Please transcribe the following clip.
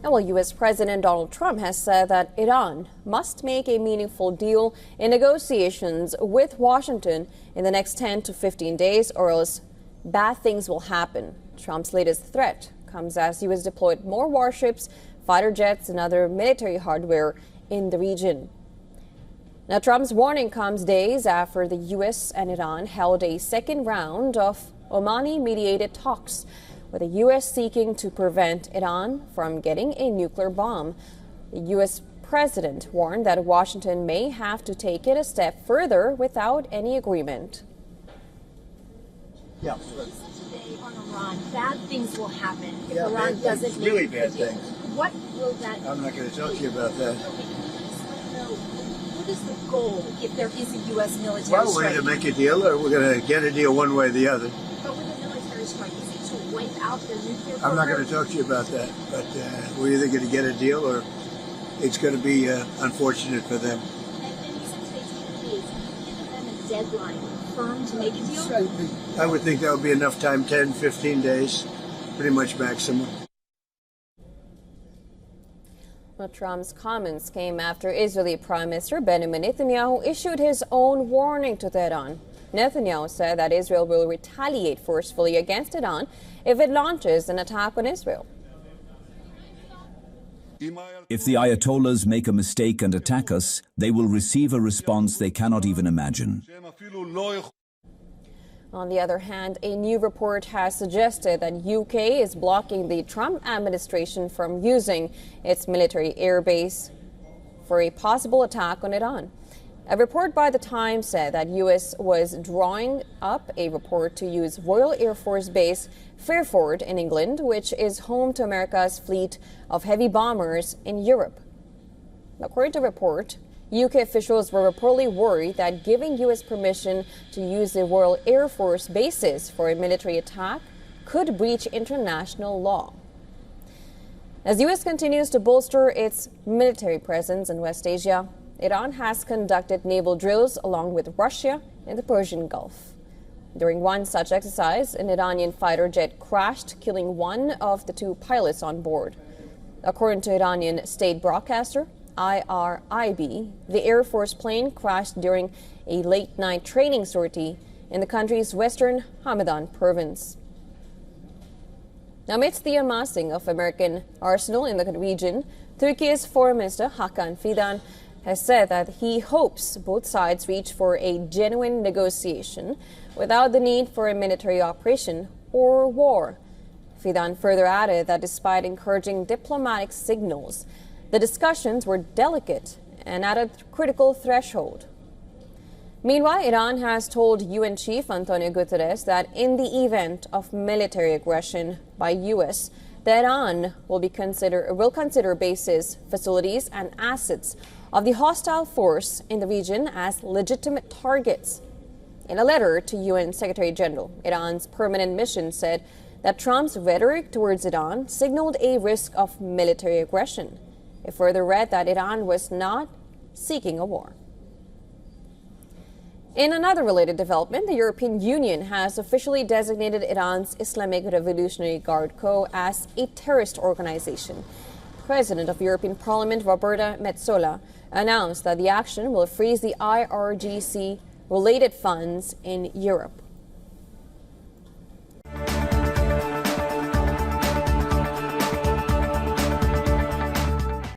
Now, well, U.S. President Donald Trump has said that Iran must make a meaningful deal in negotiations with Washington in the next 10 to 15 days, or else bad things will happen. Trump's latest threat comes as U.S. deployed more warships, fighter jets, and other military hardware in the region. Now, Trump's warning comes days after the U.S. and Iran held a second round of Omani-mediated talks, with the U.S. seeking to prevent Iran from getting a nuclear bomb. The U.S. president warned that Washington may have to take it a step further without any agreement. Yeah. Today on Iran, bad things will happen if Yeah, Iran doesn't make really a bad deal. things. What will that? I'm not going to talk to you about that. What is the goal if there is a U.S. military Well, we're strike? going to make a deal, or we're going to get a deal one way or the other. But with a military strike, is it to wipe out their nuclear program? I'm not going to talk to you about that, but we're either going to get a deal or it's going to be unfortunate for them. And you said today's 10 days. Have you given them a deadline firm to make a deal? I would think that would be enough time, 10, 15 days, pretty much maximum. Well, Trump's comments came after Israeli Prime Minister Benjamin Netanyahu issued his own warning to Tehran. Netanyahu said that Israel will retaliate forcefully against Iran if it launches an attack on Israel. If the Ayatollahs make a mistake and attack us, they will receive a response they cannot even imagine. On the other hand, a new report has suggested that UK is blocking the Trump administration from using its military airbase for a possible attack on Iran. A report by The Times said that U.S. was drawing up a report to use Royal Air Force Base Fairford in England, which is home to America's fleet of heavy bombers in Europe. According to the report, UK officials were reportedly worried that giving U.S. permission to use the Royal Air Force bases for a military attack could breach international law. As U.S. continues to bolster its military presence in West Asia, Iran has conducted naval drills along with Russia in the Persian Gulf. During one such exercise, an Iranian fighter jet crashed, killing one of the two pilots on board. According to Iranian state broadcaster IRIB, the Air Force plane crashed during a late-night training sortie in the country's western Hamadan province. Now, amidst the amassing of American arsenal in the region, Turkey's Foreign Minister Hakan Fidan has said that he hopes both sides reach for a genuine negotiation without the need for a military operation or war. Fidan further added that despite encouraging diplomatic signals, the discussions were delicate and at a critical threshold. Meanwhile, Iran has told UN Chief Antonio Guterres that in the event of military aggression by U.S., Tehran will consider bases, facilities, and assets of the hostile force in the region as legitimate targets. In a letter to UN Secretary General, Iran's permanent mission said that Trump's rhetoric towards Iran signaled a risk of military aggression. It further read that Iran was not seeking a war. In another related development, the European Union has officially designated Iran's Islamic Revolutionary Guard Co. as a terrorist organization. President of European Parliament Roberta Metsola announced that the action will freeze the IRGC-related funds in Europe.